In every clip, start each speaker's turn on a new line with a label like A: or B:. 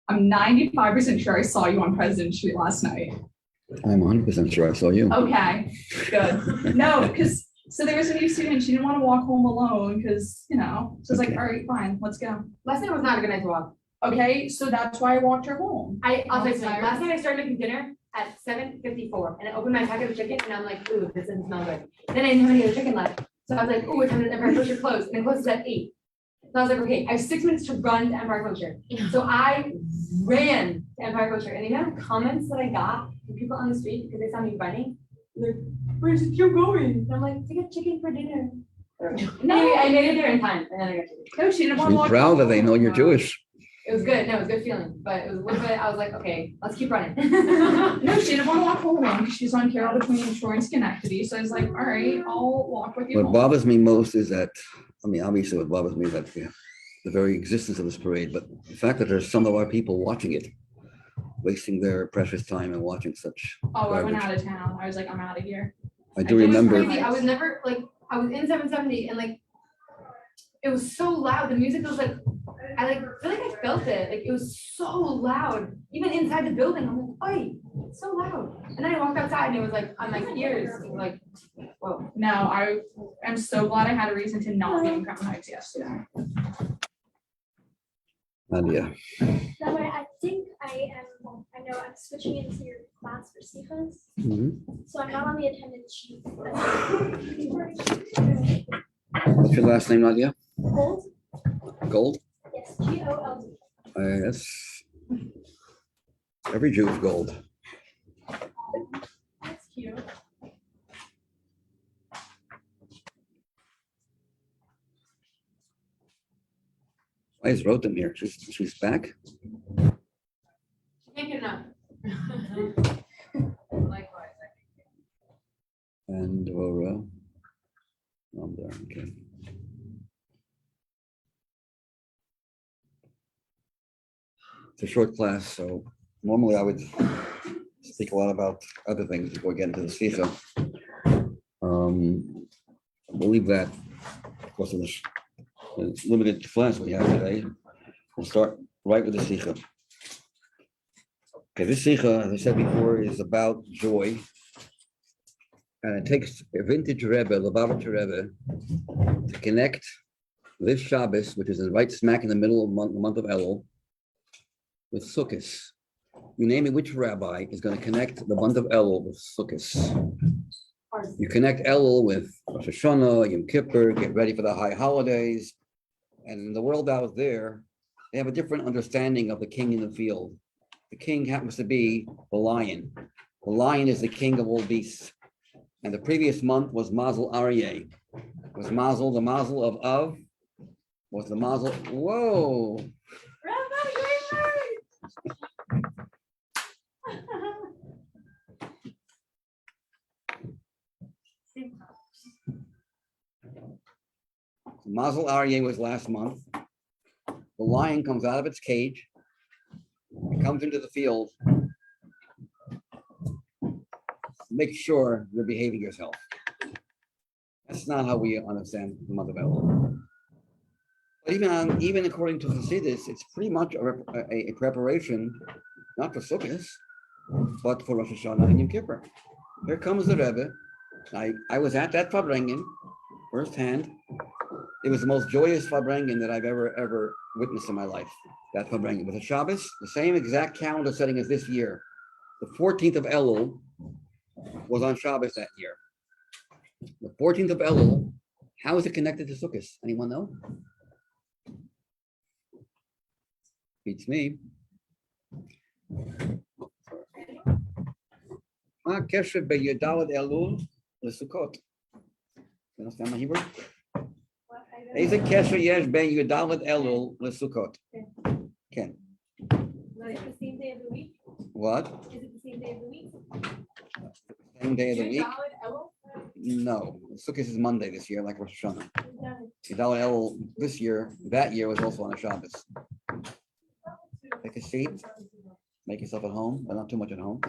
A: I'm 95% sure I saw you on President Street last night.
B: I'm 100% sure I saw you.
A: Okay, good. No, because so there was a new student. She didn't want to walk home alone because, so I was like, all right, fine, let's go.
C: Last night was not a good night to walk.
A: Okay, so that's why I walked her home.
C: I'll say something. Last night I started making dinner at 7:54 and I opened my packet of chicken and I'm like, ooh, this doesn't smell good. Then I didn't have any other chicken left. So I was like, ooh, it's time to Empire Kosher close. And it closes at 8. So I was like, okay, I have 6 minutes to run to Empire Kosher. So I ran to Empire Kosher. And the amount of comments that I got from people on the street because they saw me running, they're like, where's you going? And I'm like, to get chicken for dinner. No, I made it there in time and then I got chicken.
A: No, she didn't want to
B: Be
A: walk
B: proud
A: home.
B: that they know you're Jewish.
C: It was good. No, it was a good feeling, but it was a little bit, I was like, okay, let's keep running.
A: No, she didn't want to walk home alone because she's on Carroll between Shore and Schenectady. So I was like, all right, I'll walk with you
B: What
A: home.
B: bothers me most is that, obviously what bothers me is that the very existence of this parade, but the fact that there's some of our people watching it, wasting their precious time and watching such
A: Oh, I went
B: garbage.
A: out of town. I was like, I'm out of here.
B: I do
A: It was
B: remember,
C: Crazy. I was never I was in 770 and it was so loud. The music was like, I feel like I felt it. Like it was so loud. Even inside the building, I'm like, oi, it's so loud. And then I walked outside and it was like on my ears. It was like, whoa.
A: No, I am so glad I had a reason to not be in Crown Heights yesterday.
B: Nadia.
D: Rabbi, I think I know I'm switching into your class for Sichas,
B: Mhm.
D: so I'm not on the attendance sheet.
B: What's your last name, Nadia?
D: Gold?
B: Gold?
D: Yes, Gold.
B: Yes. Every Jew is gold.
A: That's cute.
B: I just wrote them here. She's back.
C: Can't get enough. Likewise.
B: And Aurora. I'm there, okay. It's a short class, so normally I would speak a lot about other things before we get into the Sicha. We'll leave that, of course, in the limited class we have today. We'll start right with the Sicha. Okay, this Sicha, as I said before, is about joy. And it takes a vintage Rebbe, Lubavitcher Rebbe, to connect this Shabbos, which is right smack in the middle of the month of Elul, with Sukkot. You name it, which rabbi is going to connect the month of Elul with Sukkot? You connect Elul with Rosh Hashanah, Yom Kippur, get ready for the high holidays. And in the world out there, they have a different understanding of the king in the field. The king happens to be the lion. The lion is the king of all beasts. And the previous month was Mazel Aryeh. Was Mazel the Mazel of? Was the Mazel? Whoa!
C: Rabbi Greenberg!
B: Mazel Aryeh was last month. The lion comes out of its cage. It comes into the field. Make sure you're behaving yourself. That's not how we understand the month of Elul. But even according to Hasidus, it's pretty much a preparation, not for Sukkot, but for Rosh Hashanah and Yom Kippur. Here comes the Rebbe. I was at that Farbrengen firsthand. It was the most joyous Farbrengen that I've ever witnessed in my life. That Farbrengen with a Shabbos, the same exact calendar setting as this year. The 14th of Elul was on Shabbos that year. The 14th of Elul, how is it connected to Sukkot? Anyone know? Beats me. Ma kesher beyudalad Elul leSukkot. You understand my Hebrew? Is it kesher yesh ben yudalad Elul leSukkot? Ken.
D: Is it the same day of the week?
B: What?
D: Is it the same day of the week?
B: Same day of the week?
C: Yudalad Elul?
B: No, Sukkot is Monday this year, like Rosh Hashanah.
D: We've
B: Yudalad Elul this year, that year was also on a Shabbos. Take a seat, make yourself at home, but not too much at home.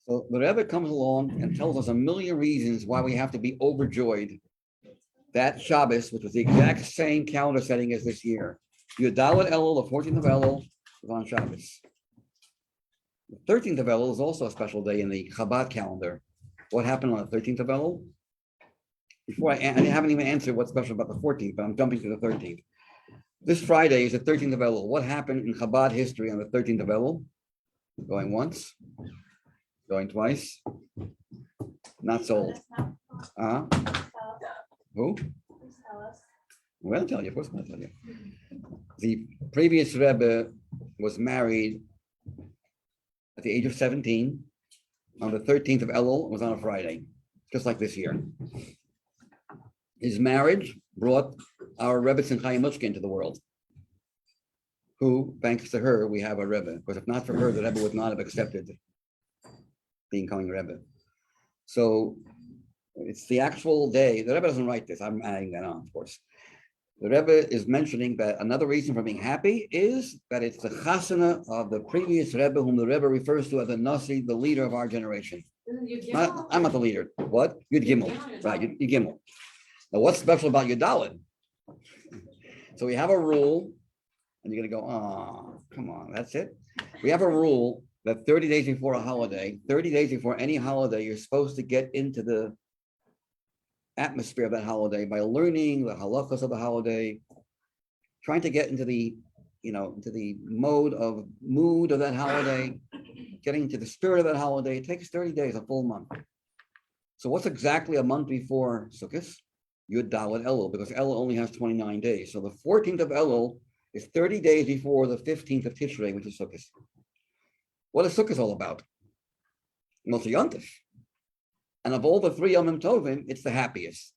B: So the Rebbe comes along and tells us a million reasons why we have to be overjoyed that Shabbos, which was the exact same calendar setting as this year, Yudalit Elul, the 14th of Elul, is on Shabbos. The 13th of Elul is also a special day in the Chabad calendar. What happened on the 13th of Elul? Before I haven't even answered what's special about the 14th, but I'm jumping to the 13th. This Friday is the 13th of Elul. What happened in Chabad history on the 13th of Elul? Going once, going twice, not sold. Who? Well, I'll tell you. Of course, I'll tell you. The previous Rebbe was married at the age of 17 on the 13th of Elul. It was on a Friday, just like this year. His marriage brought our Rebbe Simcha into the world, who, thanks to her, we have a Rebbe. Because if not for her, the Rebbe would not have accepted being coming Rebbe. So it's the actual day. The Rebbe doesn't write this. I'm adding that on, of course. The Rebbe is mentioning that another reason for being happy is that it's the chasana of the previous Rebbe, whom the Rebbe refers to as the Nasi, the leader of our generation. I'm not the leader. What? Yud Gimel. Right, Yud Gimel. Now, what's special about Yudalit? So we have a rule, and you're going to go, oh, come on, that's it. We have a rule that 30 days before a holiday, 30 days before any holiday, you're supposed to get into the atmosphere of that holiday by learning the halachas of the holiday, trying to get into the, into the mood of that holiday, getting into the spirit of that holiday. It takes 30 days, a full month. So what's exactly a month before Sukkot? Yud Dalet Elul, because Elul only has 29 days. So the 14th of Elul is 30 days before the 15th of Tishrei, which is Sukkot. What is Sukkot all about? Moshe Yontif. And of all the three Yomim Tovim, it's the happiest.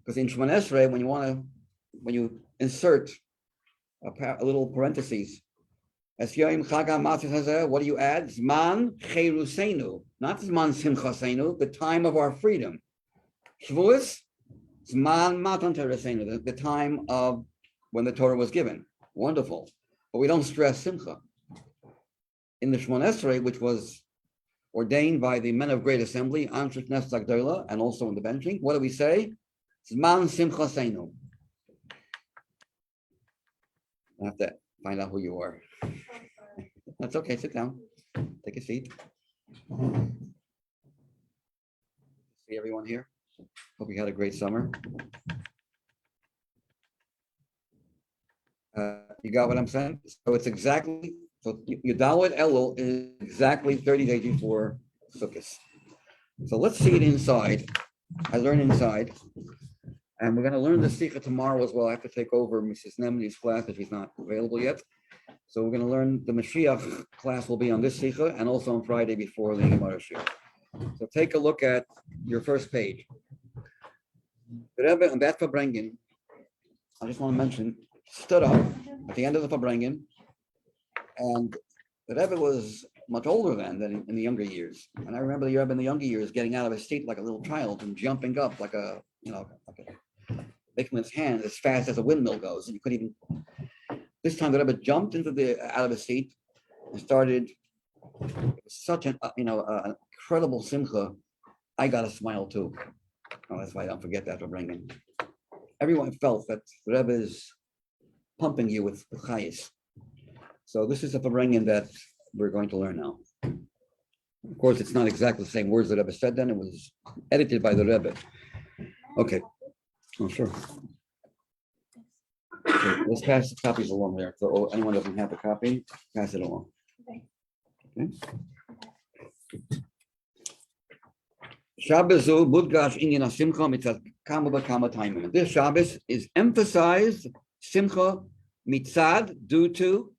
B: Because in Shemon Esrei, when you insert a little parentheses, as Yom Chag HaMatzah Hazeh, what do you add? Zman Cheruseinu, not Zman Simchaseinu, the time of our freedom. Shavuos, Zman Matan Tereseinu, the time of when the Torah was given. Wonderful. But we don't stress Simcha. In the Shemon Esrei, which was ordained by the men of Great Assembly, Anshet Nes Zagdola, and also in the benching, what do we say? Zman Simchaseinu. I have to find out who you are. That's okay, sit down, take a seat. See everyone here? Hope you had a great summer. You got what I'm saying? So it's exactly, so Yudalet Elul is exactly 30 days before Sukkot. So let's see it inside. I learn inside. And we're going to learn the Sicha tomorrow as well. I have to take over Mrs. Nemni's class if she's not available yet. So we're going to learn the Mashiach class will be on this Sicha and also on Friday before the Gemara Shir. So take a look at your first page. The Rebbe and that Fabrengen, I just want to mention, stood up at the end of the Fabrengen, and the Rebbe was much older than in the younger years. And I remember the Rebbe in the younger years getting out of his seat like a little child and jumping up like making his hand as fast as a windmill goes. And you couldn't even. This time the Rebbe jumped out of his seat and started. It was such an incredible simcha. I got a smile too. Oh, that's why I don't forget that for bringing. Everyone felt that the Rebbe is pumping you with chayis. So this is a Fabrengen that we're going to learn now. Of course, it's not exactly the same words that Rebbe said then. It was edited by the Rebbe. Okay. Oh, sure. Okay, let's pass the copies along there. So anyone doesn't have a copy, pass it along. Okay. Shabbazu Budgash Inyan Simcha mitzad kama b'kama timim. This Shabbos is emphasized Simcha mitzad due to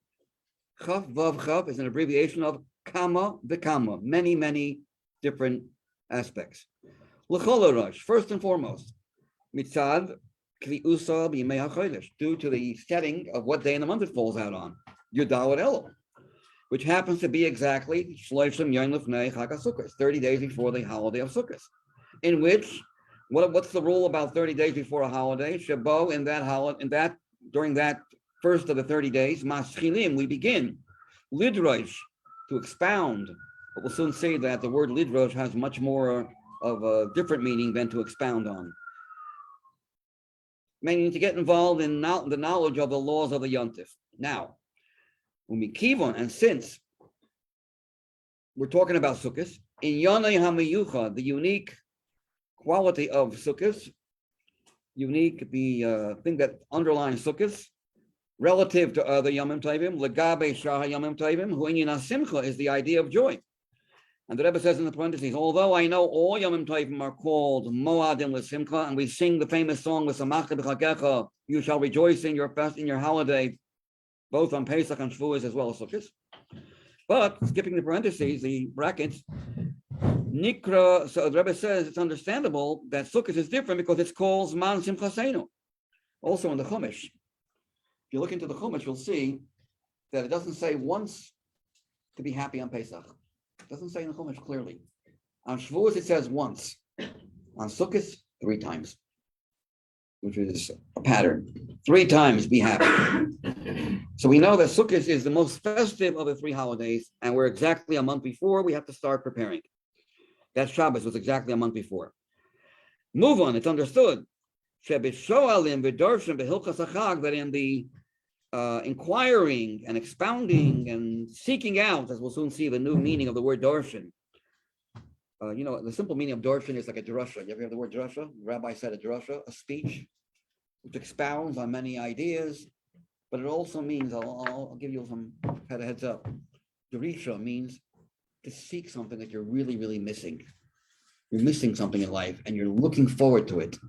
B: Chav Vav Chav is an abbreviation of kama b'kama, many different aspects. L'chol Rosh, first and foremost, mitzad kliusa b'yimei hachodesh, due to the setting of what day in the month it falls out on, Yudalet Elul, which happens to be exactly Shloshim Yom Lefnei Chag HaSukkos, 30 days before the holiday of Sukkot, in which, what's the rule about 30 days before a holiday? Shabo, during that first of the 30 days, Maschilim, we begin, Lidrosh, to expound, but we'll soon see that the word Lidrosh has much more of a different meaning than to expound on. Meaning to get involved in the knowledge of the laws of the Yontif. Now, when we kivon, and since we're talking about sukkahs, in Yonai HaMiyucha, the unique quality of sukkahs, unique, the thing that underlines sukkahs, relative to other Yomim Tovim, Legabe Shah Yomim Tovim, who in Simcha is the idea of joy. And the Rebbe says in the parentheses, although I know all Yomim Tovim are called Moadim L'Simcha, and we sing the famous song L'Samachta B'Chagecha, you shall rejoice in your fest, in your holiday, both on Pesach and Shavuos as well as Sukkot. But skipping the parentheses, the brackets, Nikra, so the Rebbe says it's understandable that Sukkot is different because it's called Zman Simchasenu. Also in the Chumash. If you look into the Chumash, you'll see that it doesn't say once to be happy on Pesach. It doesn't say in the Chumash clearly. On Shavuos, it says once. On Sukkot, 3 times, which is a pattern. 3 times be happy. So we know that Sukkot is the most festive of the 3 holidays, and we're exactly a month before. We have to start preparing. That Shabbos was exactly a month before. Move on, it's understood. That in the inquiring and expounding and seeking out, as we'll soon see, the new meaning of the word darshan. The simple meaning of darshan is like a drasha. You ever hear the word drasha? The rabbi said a drasha, a speech, which expounds on many ideas, but it also means, I'll give you some heads up. Darisha means to seek something that you're really, really missing. You're missing something in life and you're looking forward to it.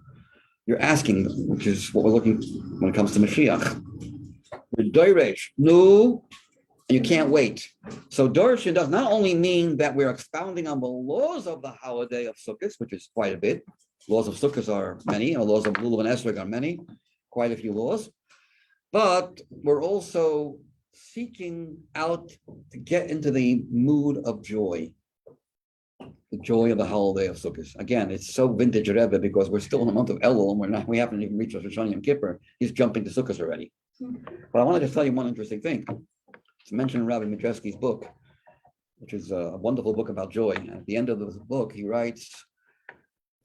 B: You're asking, which is what we're looking when it comes to Mashiach. You're doiresh, no, and you can't wait. So darshan does not only mean that we're expounding on the laws of the holiday of Sukkot, which is quite a bit. Laws of Sukkot are many, and laws of Lulav and Esrog are many, quite a few laws. But we're also seeking out to get into the mood of joy. The joy of the holiday of Sukkot. Again, it's so vintage Rebbe because we're still in the month of Elul and we haven't even reached Rosh Hashanah Yom Kippur. He's jumping to Sukkot already. But I want to just tell you one interesting thing. It's mentioned in Rabbi Midresky's book, which is a wonderful book about joy. And at the end of the book, he writes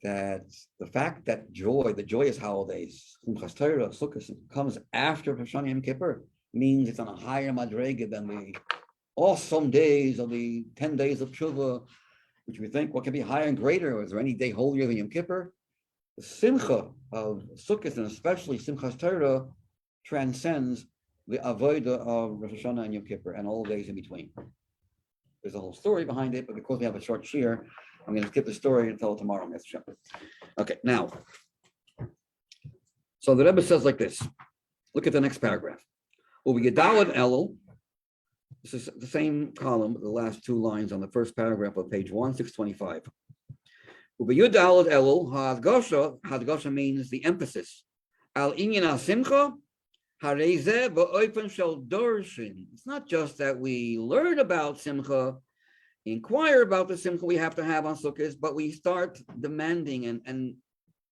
B: that the fact that the joyous holidays, Simchas Torah, Sukkot, comes after Rosh Hashanah Yom Kippur, means it's on a higher madrega than the awesome days of the 10 days of Tshuva, which we think, what can be higher and greater? Is there any day holier than Yom Kippur? The Simcha of Sukkot, and especially Simchas Torah, transcends the avodah of Rosh Hashanah and Yom Kippur and all the days in between. There's a whole story behind it, but because we have a short shir, I'm going to skip the story and tell it tomorrow. Okay, now, so the Rebbe says like this. Look at the next paragraph. Ubiyadalad Elul. This is the same column, the last 2 lines on the first paragraph of page 625. Ubiyadalad Elul, Hadgosha means the emphasis. Al inyan simcha, hareze ba'open shel dorshin. It's not just that we learn about Simcha, inquire about the Simcha we have to have on Sukkot, but we start demanding and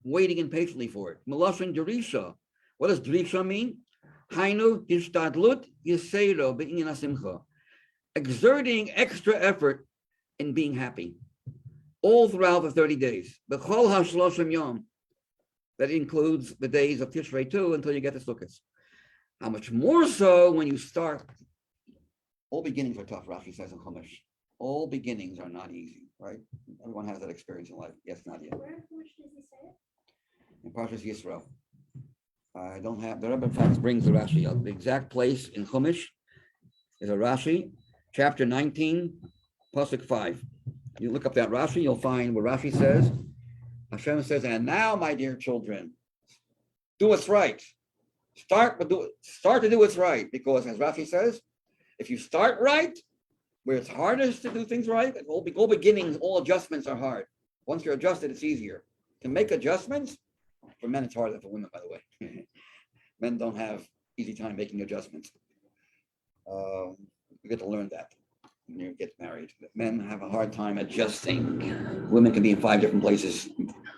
B: waiting impatiently for it. Melashon Darisha. What does Darisha mean? Hainu hishtadlut yisero b'inyan simcha. Exerting extra effort in being happy all throughout the 30 days. B'chol hashloshim yom. That includes the days of Tishrei too until you get to Sukkot. How much more so when you start? All beginnings are tough, Rashi says in Chumash. All beginnings are not easy, right? Everyone has that experience in life. Yes, Nadia.
D: Where does he say it?
B: In Parshas Yisro. I don't have, the Rebbe in fact brings the Rashi up. The exact place in Chumash is a Rashi, chapter 19, Pasuk 5. You look up that Rashi, you'll find what Rashi says. Hashem says, and now, my dear children, do what's right. Start to do what's right, because as Rashi says, if you start right, where it's hardest to do things right, all beginnings, all adjustments are hard. Once you're adjusted, it's easier. To make adjustments, for men it's harder than for women, by the way. Men don't have easy time making adjustments. You get to learn that when you get married. Men have a hard time adjusting. Women can be in 5 different places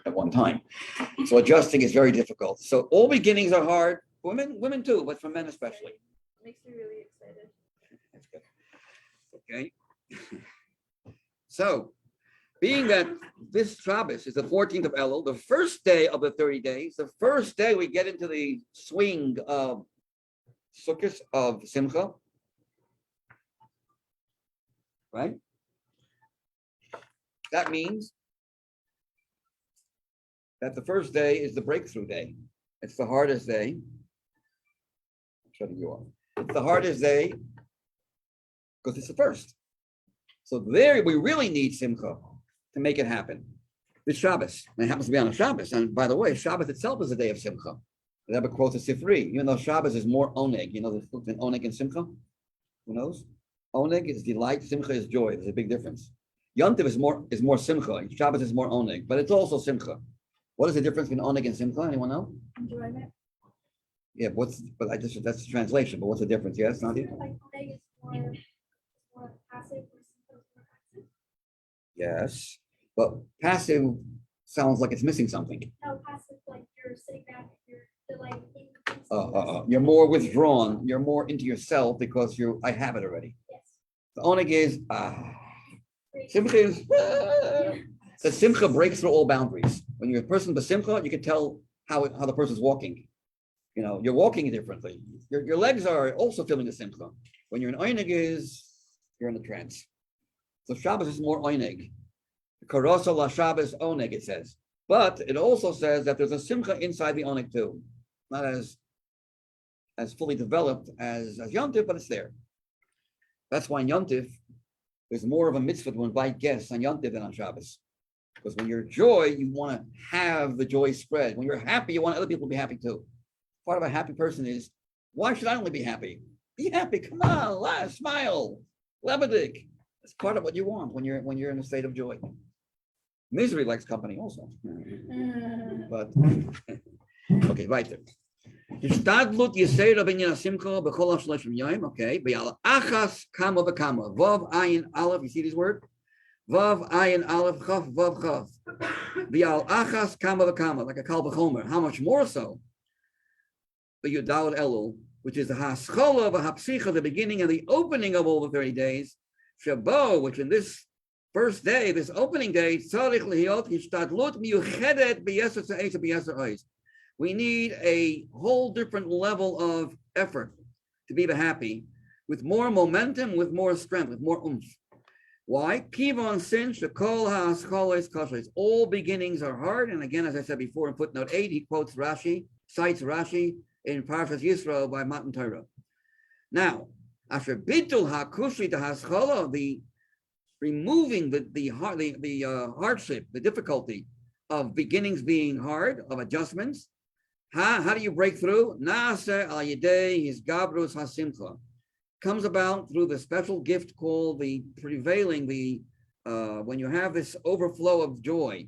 B: at one time. So adjusting is very difficult. So all beginnings are hard. Women too, but for men especially.
D: Makes me really excited.
B: That's good. Okay. So, being that this Shabbos is the 14th of Elul, the first day of the 30 days, the first day we get into the swing of Sukkot of Simcha. Right? That means that the first day is the breakthrough day. It's the hardest day. I'm shutting you off. It's the hardest day because it's the first. So there we really need Simcha to make it happen. This Shabbos, and it happens to be on a Shabbos. And by the way, Shabbos itself is a day of Simcha. The Rebbe quotes a Sifri, even though Shabbos is more oneg. You know the difference between oneg and Simcha? Who knows? Oneg is delight, Simcha is joy. There's a big difference. Yontiv is more Simcha. Shabbos is more oneg, but it's also Simcha. What is the difference between oneg and Simcha? Anyone know?
D: Enjoyment.
B: Yeah, that's the translation, but what's the difference? Yes, Nadia?
D: Like play is more passive or Simcha is more active.
B: Yes, but passive sounds like it's missing something.
D: No, passive, like you're sitting back, you're delighting in.
B: You're more withdrawn. You're more into yourself because I have it already.
D: Yes.
B: The oneg is
D: Great.
B: Simcha is the Simcha breaks through all boundaries. When you're a person with Simcha, you can tell how the person's walking. You know, you're walking differently. Your legs are also feeling the Simcha. When you're in oneg you're in a trance. So Shabbos is more oneg. Karosa la Shabbos oneg, it says. But it also says that there's a Simcha inside the oneg too. Not as fully developed as Yom Tov, but it's there. That's why in Yom Tov, there's more of a mitzvah to invite guests on Yom Tov than on Shabbos. Because when you're joy, you want to have the joy spread. When you're happy, you want other people to be happy too. Part of a happy person is, why should I only be happy? Be happy, come on, laugh, smile, lebedik. That's part of what you want when you're in a state of joy. Misery likes company also. But okay, weiter. Hishtadlut Yisera binyan Simcha b'chol hashloshim yom. Okay, b'yal achas kama v'kama. Vav ayin aleph. You see this word? Vav ayin aleph chaf vav chaf. B'yal achas kama v'kama, like a kal v'chomer. How much more so? The Yudal Elul, which is the haschola v'hapsicha, the beginning and the opening of all the 30 days. Shabo, which in this first day, this opening day, tzarich lihiyot hishtadlut miyuchedet b'yeser tza'es b'yeser ois. We need a whole different level of effort to be happy, with more momentum, with more strength, with more oomph. Why? Kivon since the kol ha'ascholes koshes. All beginnings are hard. And again, as I said before in footnote 8, he quotes Rashi, cites Rashi in Parshas Yisro by Matan Torah. Now, after bitul hakushi to haschola, the removing the hardship, the difficulty of beginnings being hard, of adjustments. How do you break through? Na'aseh al yedei his gabrus hasimcha. Comes about through the special gift called the prevailing, when you have this overflow of joy,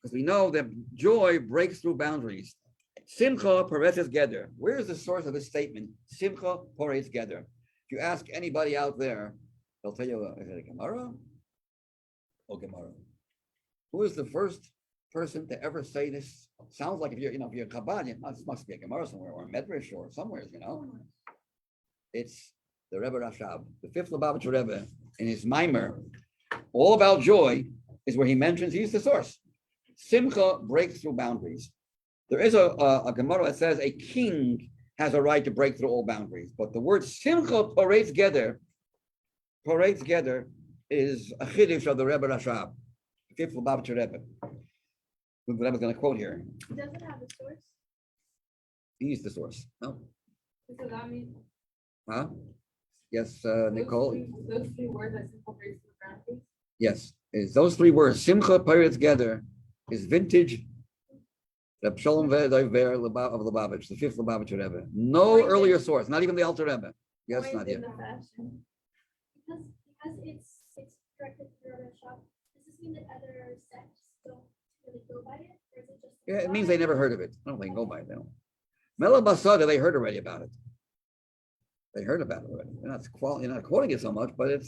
B: because we know that joy breaks through boundaries. Simcha paretes geder. Where is the source of this statement? Simcha paretes geder. If you ask anybody out there, they'll tell you, is it a Gemara? Oh, Gemara. Who is the first person to ever say this? Sounds like if you're a Chabad, this must be a Gemara somewhere, or a Medrash, or somewhere, It's the Rebbe Rashab, the fifth Lubavitcher Rebbe, in his Mimer, all about joy, is where he mentions, he's the source. Simcha breaks through boundaries. There is a Gemara that says a king has a right to break through all boundaries, but the word Simcha paretes geder is a chiddush of the Rebbe Rashab, the fifth Lubavitcher Rebbe. The Rebbe's going to quote here.
D: It doesn't have a source.
B: He's the source. No?
C: So that means
B: Huh? Yes, Nicole?
C: those three words that Simcha breaks through boundaries.
B: Yes. Is those three words, Simcha paretes geder, is vintage Reb Shalom Ver of Lubavitch, the fifth Lubavitcher Rebbe. No earlier source, not even the Alter Rebbe. Yes, Nadia.
D: Because it's directed to the shop. Does this mean that other sects don't really go by it, or is it just?
B: Yeah, it means they never heard of it. I don't think they go by it. They don't. Mela Basada, they heard already about it. They heard about it already. You're not quoting it so much, but it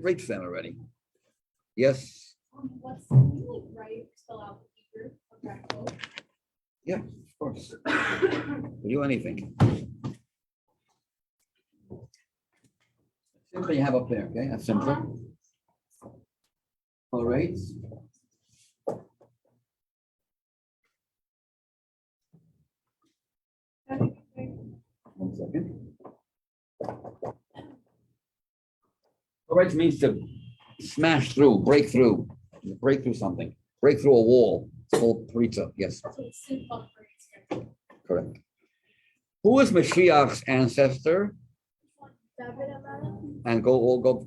B: reached them already. Yes.
D: Can you write, spell out the Hebrew of that quote?
B: Yeah, of course. We'll do anything. Simcha you have up there, okay? That's Simcha. All right. One second. Poretz means to smash through, break through something, break through a wall. It's called Pritza. Yes,
D: That's what Simcha is.
B: correct. Who is Mashiach's ancestor?
D: David Amelech.
B: And go.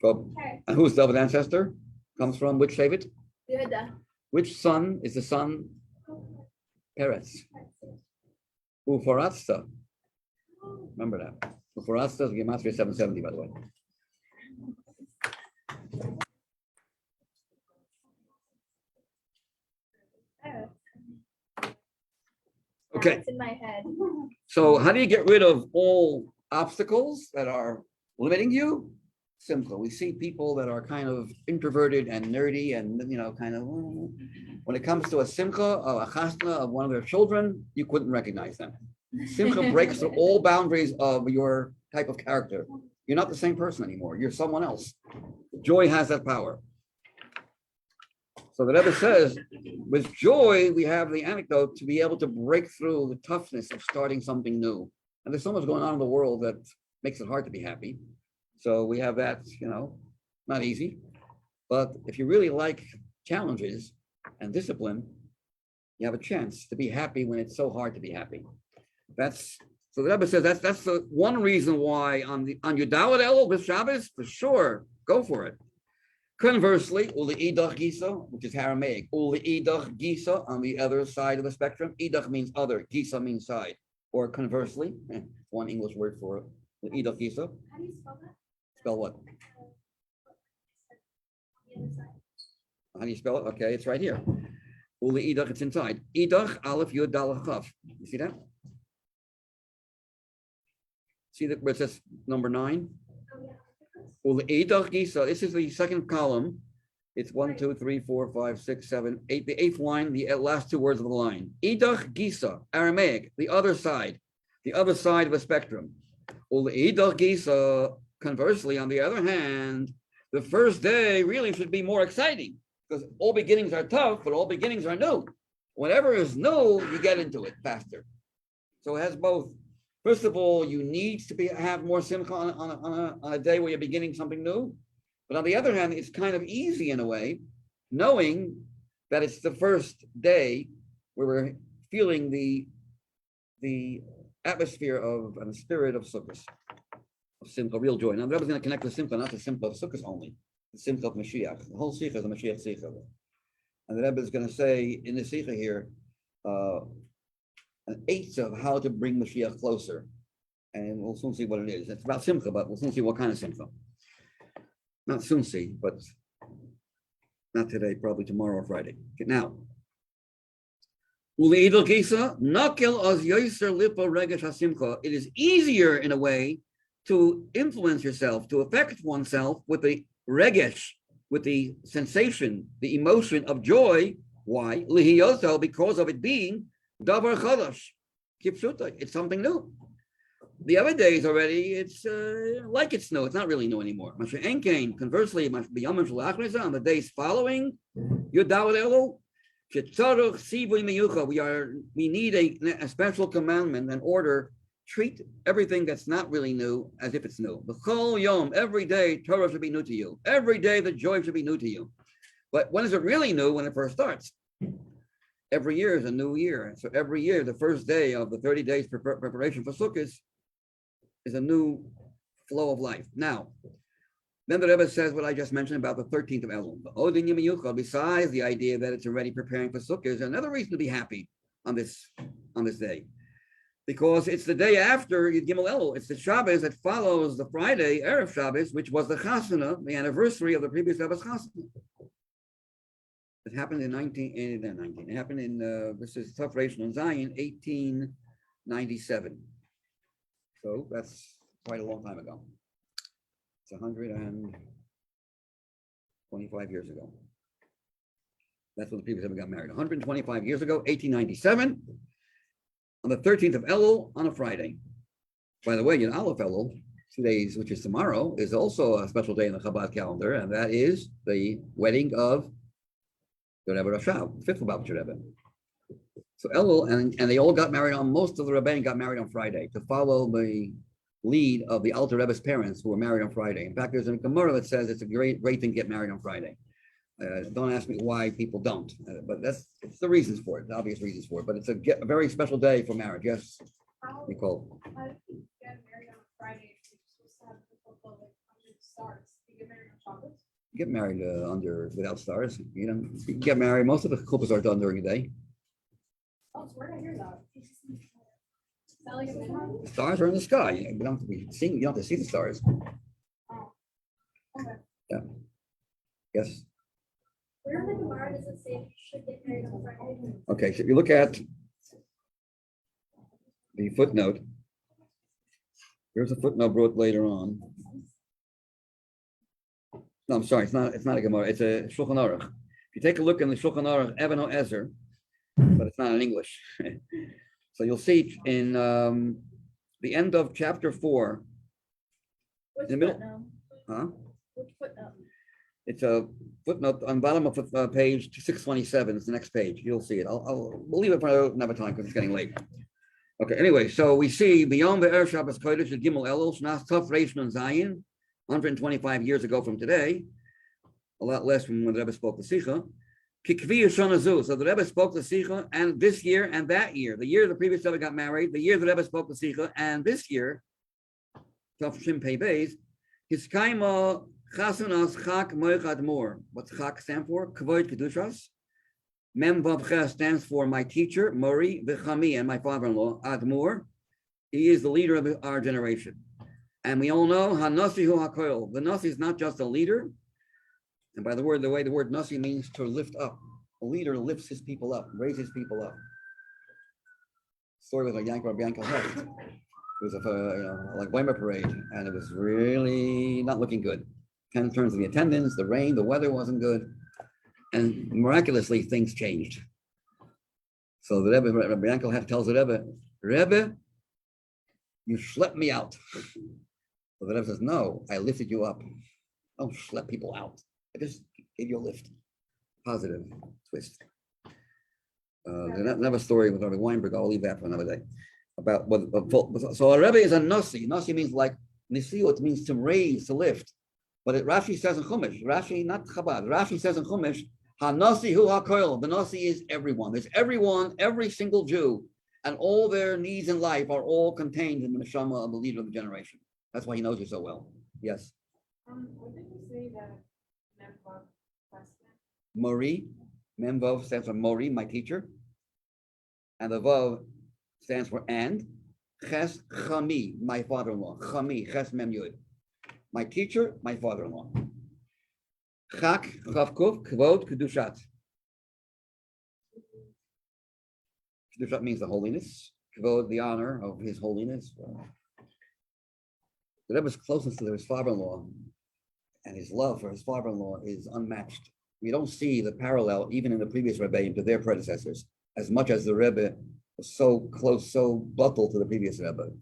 D: Okay.
B: And who's David's ancestor? Comes from which David?
D: Yehuda.
B: Which son is the son? Peretz. Ufaratza. Remember that. Ufaratza is Gematria 770, by the way. Okay.
D: It's in my head.
B: So how do you get rid of all obstacles that are limiting you? Simcha. We see people that are kind of introverted and nerdy and, kind of, when it comes to a simcha or a chasna of one of their children, you couldn't recognize them. Simcha breaks through all boundaries of your type of character. You're not the same person anymore. You're someone else. Joy has that power. So the Rebbe says, with joy, we have the antidote to be able to break through the toughness of starting something new. And there's so much going on in the world that makes it hard to be happy. So we have that, not easy. But if you really like challenges and discipline, you have a chance to be happy when it's so hard to be happy. So the Rebbe says that's the one reason why on Yudalad Elul, this Shabbos, for sure, go for it. Conversely, Uli'idach Gisa, which is Aramaic, Uli'idach Gisa on the other side of the spectrum. Idach means other, Gisa means side. Or conversely, one English word for Uli'idach Gisa.
D: How do you spell that?
B: Spell what?
D: The other side.
B: How do you spell it? Okay, it's right here. Uli'idach, it's inside. Idach, Aleph, Yud, Dalach, Chav. You see that? See that where it says number 9?
D: Oh, yeah.
B: Uli'idach Gisa, this is the second column. It's 1, 2, 3, 4, 5, 6, 7, 8. The 8th line, the last 2 words of the line. Idach Gisa, Aramaic, the other side of the spectrum. Uli'idach Gisa, conversely, on the other hand, the first day really should be more exciting because all beginnings are tough, but all beginnings are new. Whatever is new, you get into it faster. So it has both. First of all, you need to have more simcha on a day where you're beginning something new. But on the other hand, it's kind of easy in a way, knowing that it's the first day where we're feeling the atmosphere of and the spirit of Sukkot, of Simcha, real joy. Now, the Rebbe is going to connect the Simcha, not the Simcha of Sukkot only, the Simcha of Mashiach. The whole Sicha is a Mashiach Sicha. And the Rebbe is going to say in the Sicha here, an eighth of how to bring Mashiach closer. And we'll soon see what it is. It's about Simcha, but we'll soon see what kind of Simcha. Not soon see, but not today, probably tomorrow or Friday. Okay, now, it is easier in a way to influence yourself, to affect oneself with the regesh, with the sensation, the emotion of joy. Why? Because of it being davar chadash, kipshuta. It's something new. The other days already, it's like it's new. It's not really new anymore. Conversely, on the days following, we need a special commandment and order. Treat everything that's not really new as if it's new. The whole yom, every day, Torah should be new to you. Every day, the joy should be new to you. But when is it really new? When it first starts. Every year is a new year. So every year, the first day of the 30 days preparation for Sukkot is a new flow of life. Now, then the Rebbe says what I just mentioned about the 13th of Elul. Besides the idea that it's already preparing for Sukkot, is another reason to be happy on this day. Because it's the day after Yud Gimel Elul. It's the Shabbos that follows the Friday, Erev Shabbos, which was the Chasana, the anniversary of the previous Rebbe's Chasana. It happened in 19. It happened in, this is Tov Reish Nun Zayin, 1897. So that's quite a long time ago. It's 125 years ago. That's when the previous Rebbe got married. 125 years ago, 1897. On the 13th of Elul, on a Friday. By the way, in Aleph Elul, 2 days, which is tomorrow, is also a special day in the Chabad calendar, and that is the wedding of the Rebbe Rashav, the 5th Lubavitcher Rebbe. So Elul, and they all got married on, most of the Rebbeim got married on Friday to follow the lead of the Alter Rebbe's parents who were married on Friday. In fact, there's a Gemara that says it's a great thing to get married on Friday. Don't ask me why people don't, but it's the reasons for it, the obvious reasons for it. But it's a very special day for marriage. Yes, Nicole.
A: How do you get married on Friday? You're supposed to have the football like under the stars. You get married on chocolates?
B: You get married without stars. You can get married. Most of the couples are done during the day.
A: Oh, so where did I hear that? Is that like a midnight?
B: Stars are in the sky. You don't have to be seeing. You don't have to see the stars.
A: Oh, okay.
B: Yeah. Yes.
D: Where in the Gemara does it say you should get married on Friday?
B: Okay. So if you look at the footnote, here's a footnote brought later on. No, I'm sorry. It's not a Gemara. It's a Shulchan Aruch. If you take a look in the Shulchan Aruch, Even Ezer, but it's not in English. So you'll see in the end of chapter 4.
D: Which
B: In the middle.
D: footnote?
B: Huh?
D: Which footnote?
B: It's a footnote on the bottom of page 627. It's the next page. You'll see it. We'll leave it for another time because it's getting late. Okay. Anyway, so we see beyond the Erev Shabbos Kodesh at Gimel Elul Shnas Tov Reish Nun Zayin, 125 years ago from today, a lot less from when the Rebbe spoke to Sicha. Kikvi Shana Zu. So the Rebbe spoke to Sicha, and this year and that year, the year the previous Rebbe got married, the year the Rebbe spoke to Sicha, and this year, Tov Shin Pei Beis, Hiskaima Chasunas Chak Moich Admor. What's Chak stand for? Kavod Kedushas. Mem Vav Ches stands for my teacher, Mori, V'chami, and my father-in-law, Admor. He is the leader of our generation. And we all know Hanasi Hu HaKoil. The Nasi is not just a leader. And by the way the word Nasi means to lift up. A leader lifts his people up, raises people up. Story with a Rabbi Yankel Hecht. It was like Weimar parade, and it was really not looking good. In terms of the attendance, the rain, the weather wasn't good. And miraculously, things changed. So the Rebbe, Rabbi Yankel Hecht tells the Rebbe, you schlepped me out. So the Rebbe says, no, I lifted you up. Don't schlep people out. I just gave you a lift. Positive twist. Another story with Rabbi Weinberg, I'll leave that for another day. About what so a Rebbe is a Nasi. Nasi means like Nisiot, means to raise, to lift. But Rashi says in Chumash, Rashi, not Chabad, Rashi says in Chumash, Ha-Nasi hu ha-koil. The Nasi is everyone. There's everyone, every single Jew, and all their needs in life are all contained in the neshama of the leader of the generation. That's why he knows you so well. Yes.
A: What did you say that Memvav
B: Mori, Memvav stands for Mori, my teacher. And the Vav stands for and. Ches Chami, my father-in-law. Chami, Ches Mem Yud. My teacher, my father-in-law. Chak, Chavkuf, Kvod, Kedushat. Kedushat means the holiness. Kvod, the honor of his holiness. The Rebbe's closeness to his father-in-law and his love for his father-in-law is unmatched. We don't see the parallel, even in the previous Rebbe, to their predecessors, as much as the Rebbe was so close, so buttal to the previous Rebbe.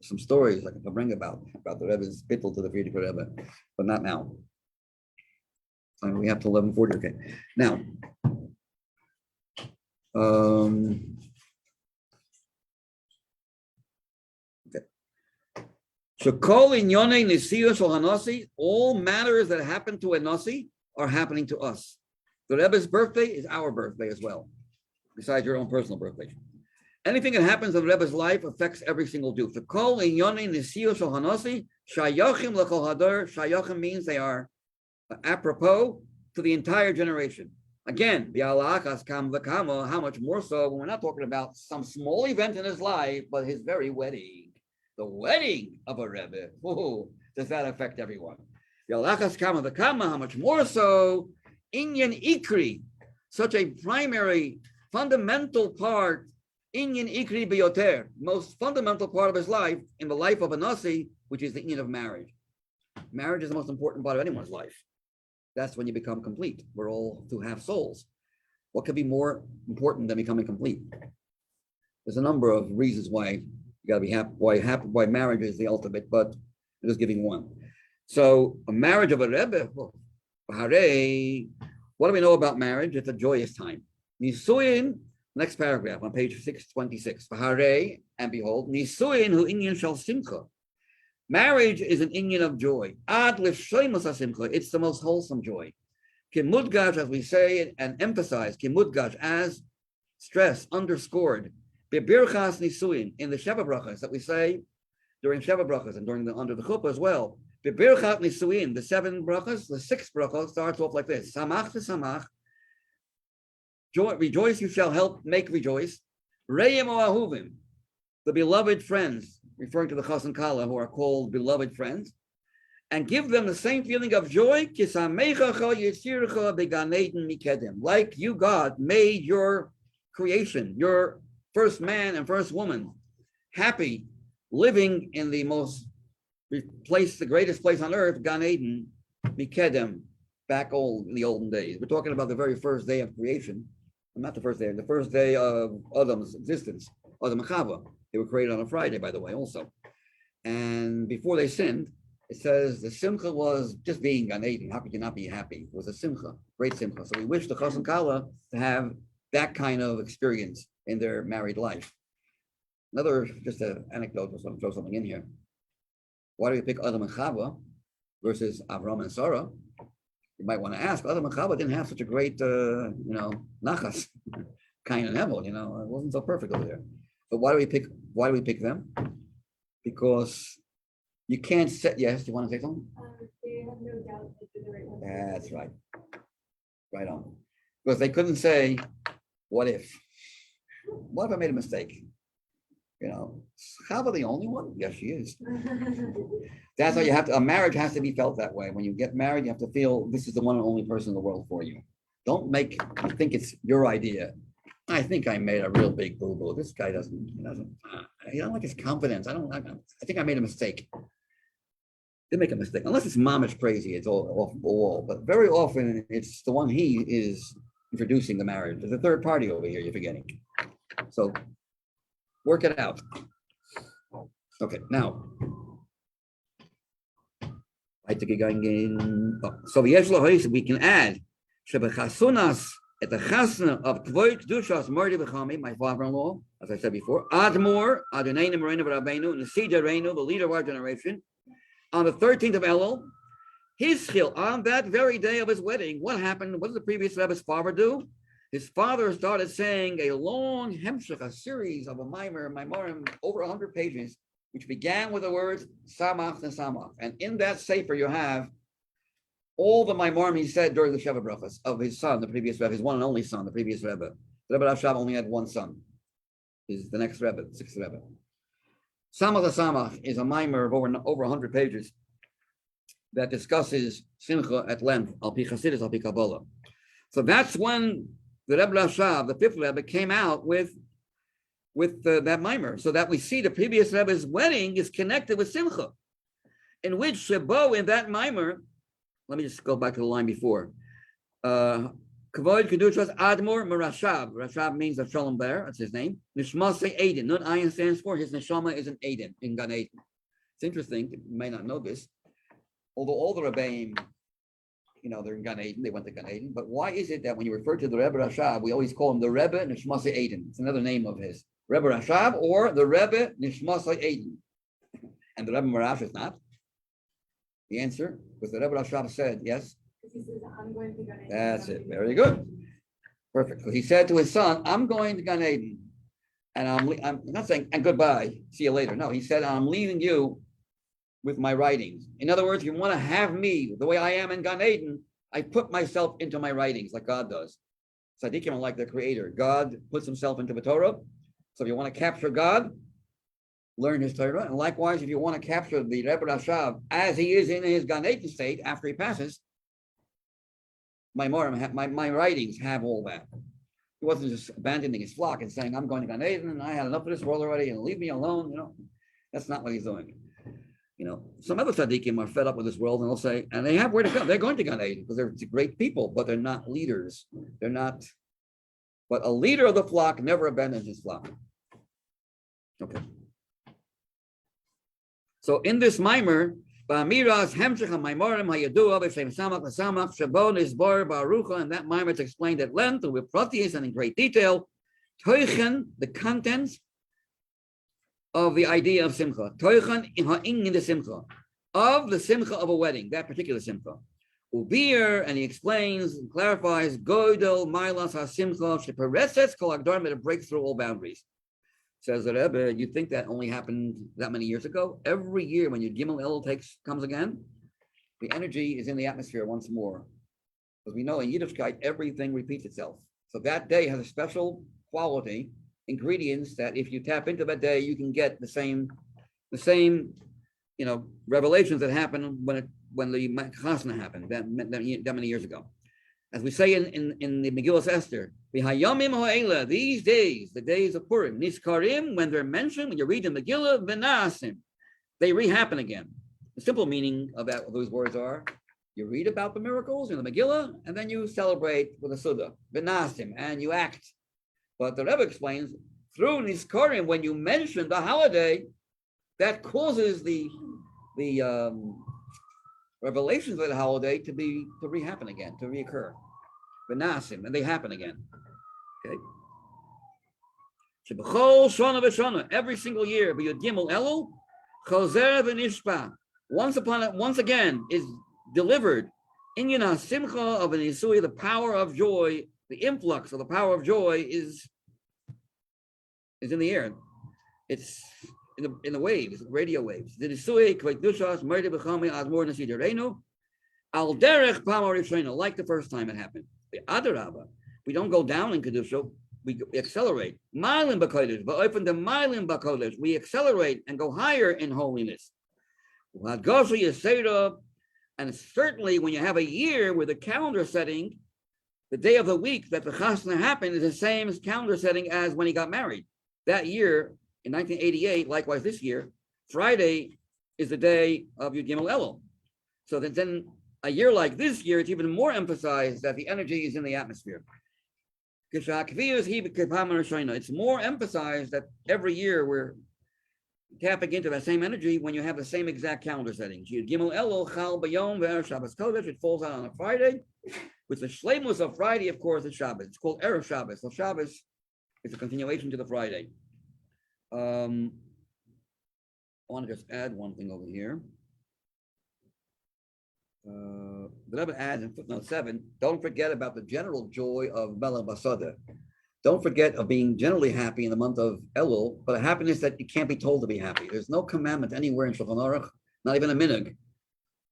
B: Some stories I can bring about the Rebbe's bittul to the previous Rebbe, but not now. We have to 11:40. Okay, now. All matters that happen to a nasi are happening to us. The Rebbe's birthday is our birthday as well, besides your own personal birthday. Anything that happens in the Rebbe's life affects every single Jew. Shayachim means they are apropos to the entire generation. Again, how much more so when we're not talking about some small event in his life, but his very wedding. The wedding of a Rebbe. Oh, does that affect everyone? How much more so Inyan Ikri, such a primary, fundamental part, Inyan Ikri Biyoter, most fundamental part of his life, in the life of a Nasi, which is the Inyan of marriage. Marriage is the most important part of anyone's life. That's when you become complete. We're all to have souls. What could be more important than becoming complete? There's a number of reasons why you gotta be happy, why marriage is the ultimate, but I'm just giving one. So a marriage of a Rebbe, what do we know about marriage? It's a joyous time. Nisuin, next paragraph on page 626. And behold, Nisuin hu inyan shel simcha. Marriage is an inyan of joy. Ad l'shleimus hasimcha. It's the most wholesome joy. Kimudgash, as we say and emphasize, kimudgash as stress, underscored. Bebirchas nisuin, in the Sheva brachas that we say during Sheva brachas and during under the chuppah as well. Bebirchat nisuin, the 7 brachas, the 6th brachas starts off like this: Samach v'samach. Joy, rejoice, you shall help make rejoice. Re'im ohuvim, the beloved friends, referring to the chas and kala, who are called beloved friends, and give them the same feeling of joy, like you, God, made your creation, your first man and first woman, happy, living in the the greatest place on earth, Gan Eden, Mikedem, back in the olden days. We're talking about the very first day of creation. Not the first day, the first day of Adam's existence, Adam and Chava. They were created on a Friday, by the way, also. And before they sinned, it says the Simcha was just being Gan Eden. How could you not be happy? It was a Simcha, great Simcha. So we wish the Chas and Kala to have that kind of experience in their married life. Another, just an anecdote, just want to throw something in here. Why do you pick Adam and Chava versus Avram and Sarah? You might want to ask, Adam and Chava didn't have such a great, nachas, kind of hevel, it wasn't so perfect over there. But why do we pick them? Because you can't set, yes, do you want to say something?
D: They have no doubt that they're the right one.
B: That's right. Right on. Because they couldn't say, what if? What if I made a mistake? Chava the only one? Yes, she is. That's how a marriage has to be felt that way. When you get married, you have to feel this is the one and only person in the world for you. Don't think it's your idea. I think I made a real big boo-boo. This guy doesn't like his confidence. I think I made a mistake. Didn't make a mistake. Unless it's mamish crazy, it's all off the wall. But very often it's the one he is introducing the marriage. There's a third party over here, you're forgetting. So work it out. Okay, now. So we can add at the chasna of Kvoit Dushas Mardi B'chami, my father-in-law, as I said before, Admor, Adonai Moreno Rabbeinu, Nesija Reinu, the leader of our generation, on the 13th of Elul, his chil, on that very day of his wedding, what happened? What did the previous Rebbe's father do? His father started saying a long hemshech, a series of a maimorim, over 100 pages, which began with the words Samach and Samach. And in that sefer you have all the maimorim he said during the Sheva brachas of his son, the previous Rebbe, his one and only son, the previous Rebbe. The Rebbe Rashab only had one son. Is the next Rebbe, the 6th Rebbe. Samach the Samach is a maimer of over 100 pages that discusses Simcha at length, al pi Chasidus, al pi Kabbalah. So that's when the Rebbe Rashab, the 5th Rebbe, came out with that mimer, so that we see the previous Rebbe's wedding is connected with Simcha, in which Shebo in that mimer, let me just go back to the line before. Kavod Kedushas Admor Merashab. Rashab means the Shalom Bear, that's his name. Nishmase Aiden. Nun Ayin stands for his neshama is an Aiden, in Gan Eden. It's interesting, you may not know this, although all the Rebbeim, they're in Gan Eden, they went to Gan Eden, but why is it that when you refer to the Rebbe Rashab, we always call him the Rebbe Nishmase Aiden? It's another name of his. Rebbe Rashab or the Rebbe Nishmase Aiden. And the Rebbe Marash is not. The answer was the Rebbe Rashab said, yes.
C: He says, I'm going to Gan Eden.
B: That's it. Very good. Perfect. So he said to his son, I'm going to Gan Eden. And I'm not saying, and goodbye, see you later. No, he said, I'm leaving you with my writings. In other words, if you want to have me the way I am in Gan Eden, I put myself into my writings like God does. Tzaddikim are like the creator. God puts himself into the Torah. So if you want to capture God, learn his Torah. And likewise, if you want to capture the Rebbe Rashab as he is in his Gan Eden state after he passes, my writings have all that. He wasn't just abandoning his flock and saying, I'm going to Gan Eden and I had enough of this world already and leave me alone. That's not what he's doing. Some other tzaddikim are fed up with this world and they'll say, and they have where to go. They're going to Gan Eden because they're great people, but they're not leaders. They're not. But a leader of the flock never abandons his flock. Okay. So in this mimer, Ba'amiras Hemshech HaMaimorim HaYadua B'Shem Samach L'Samach Shabon Isbar Barucha, and that mimer is explained at length and with proteus and in great detail. Toichen, the contents, of the idea of Simcha. Toichan in the Simcha. Of the Simcha of a wedding, that particular Simcha. Ubir, and he explains and clarifies, Goidel Milas HaSimcha Shepereses Kol Agdarim, that it breaks through all boundaries. Says the Rebbe, you think that only happened that many years ago? Every year when your Gimel Elul comes again, the energy is in the atmosphere once more. Because we know in Yiddishkeit, everything repeats itself. So that day has a special quality, ingredients that if you tap into that day, you can get the same, revelations that happened when the Chasna happened that many years ago. As we say in the Megillah Esther, these days, the days of Purim, Niskarim, when they're mentioned, when you read the Megillah, Venasim, they re-happen again. The simple meaning of those words are, you read about the miracles in the Megillah, and then you celebrate with a Suda, Venasim, and you act. But the Rebbe explains, through Niskarim, when you mention the holiday, that causes the revelations of the holiday to re-happen again, to reoccur. Venasim, and they happen again. Okay. Every single year, Gimel Elul, Choser v'nishpa, once again is delivered in Yana Simcha of an Isui, the power of joy, the influx of the power of joy is in the air. It's in the waves, radio waves. The Isui, Kvedushas, Merde Bechami, Azmor Nasidirenu, Al Derech Pamar Rishena, like the first time it happened. The Adarabba, we don't go down in Kedusha, we accelerate. Milim Bakodesh, but open the Milim Bakodesh, we accelerate and go higher in holiness. And certainly when you have a year with a calendar setting, the day of the week that the Chasna happened is the same as calendar setting as when he got married. That year, in 1988, likewise this year, Friday is the day of Yud Gimel Elul. So then a year like this year, it's even more emphasized that the energy is in the atmosphere. It's more emphasized that every year we're tapping into that same energy when you have the same exact calendar settings. Yud Gimel Elul, Chal Bayom, Ve'er Shabbos Kodesh, it falls out on a Friday. With the shleimus of Friday, of course, it's Shabbos. It's called Erev Shabbos. So Shabbos is a continuation to the Friday. I want to just add one thing over here. The Rebbe adds in footnote 7, don't forget about the general joy of Melech Basada. Don't forget of being generally happy in the month of Elul, but a happiness that you can't be told to be happy. There's no commandment anywhere in Shulchan Aruch, not even a minhag.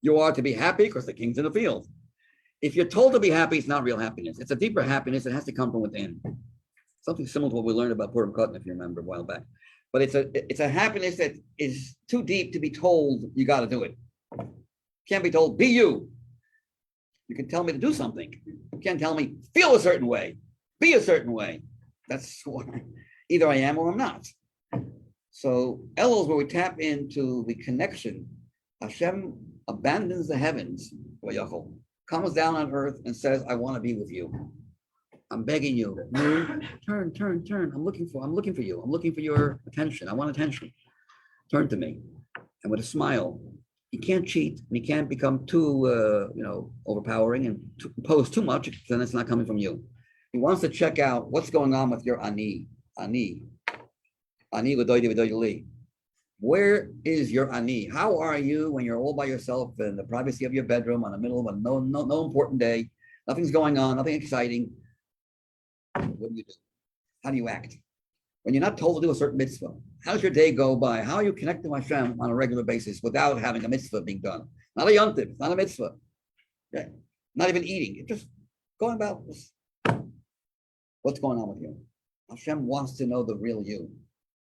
B: You are to be happy because the king's in the field. If you're told to be happy, it's not real happiness. It's a deeper happiness that has to come from within. Something similar to what we learned about Purim Katan, if you remember, a while back. But it's a happiness that is too deep to be told you got to do it. Can't be told, be you. You can tell me to do something. You can't tell me, feel a certain way, be a certain way. That's what either I am or I'm not. So Elul is where we tap into the connection. Hashem abandons the heavens, comes down on earth and says, I want to be with you. I'm begging you. Turn. I'm looking for you. I'm looking for your attention. I want attention. Turn to me. And with a smile. You can't cheat, and you can't become too, overpowering and impose too much, then it's not coming from you. He wants to check out what's going on with your ani. Where is your ani? How are you when you're all by yourself in the privacy of your bedroom on the middle of a no important day? Nothing's going on, nothing exciting. What do? How do you act? When you're not told to do a certain mitzvah, how does your day go by? How are you connecting with Hashem on a regular basis without having a mitzvah being done? Not a yontif, not a mitzvah. Okay. Not even eating. You're just going about this. What's going on with you? Hashem wants to know the real you.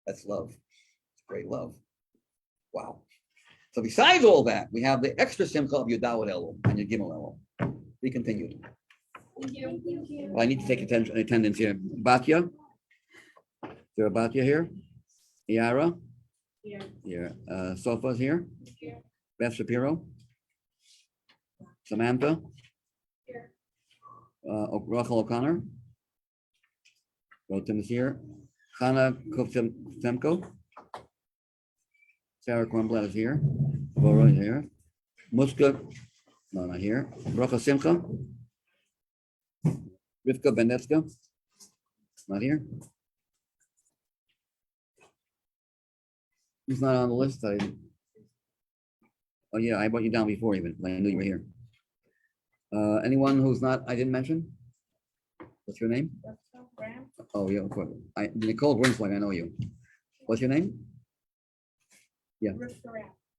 B: That's love. It's great love. Wow. So besides all that, we have the extra simcha of Yudawat Elul and Yud Gimel Elul. Be continued.
D: Thank you.
B: Well, I need to take attendance here. Batya? Is there a Batya here? Iara? Here. Sofa's here?
D: Here.
B: Beth Shapiro? Samantha?
D: Here.
B: Rachel O'Connor? Rotem is here. Chana Kovtemko? Sarah Kornblatt is here. Bora is here. Muska? No, not here. Bracha Simcha? Rivka Benetska? Not here. Who's not on the list? Oh, yeah, I brought you down before even. I knew you were here. Anyone who's not, I didn't mention? What's your name? Oh, yeah, of course. Nicole Grinsling, I know you. What's your name? Yeah.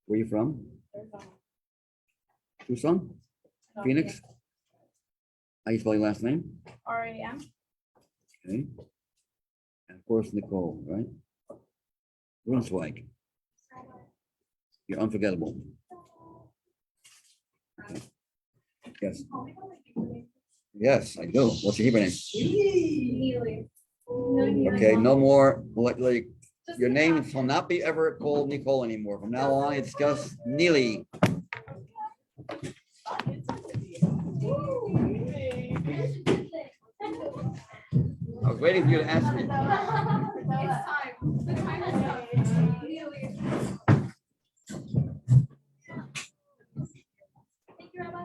B: Where you from? Tucson? Phoenix? How you spell your last name?
A: RAM.
B: Okay. And of course, Nicole, right? Brunswick. You're unforgettable. Okay. Yes. Yes, I do. What's your Hebrew name? Okay, no more, like, your name shall not be ever called Nicole anymore. From now on, it's just Neely. I was waiting for you to ask me.
D: Thank you, Rabbi.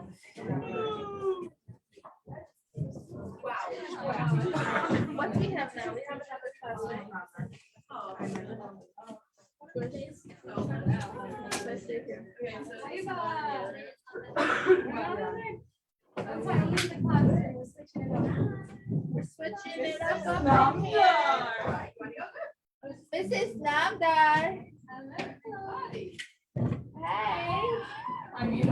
E: What do we have now? We have another class. Birthdays? So stay here. We're switching it up. This is Namdar. Hey.
A: I mean,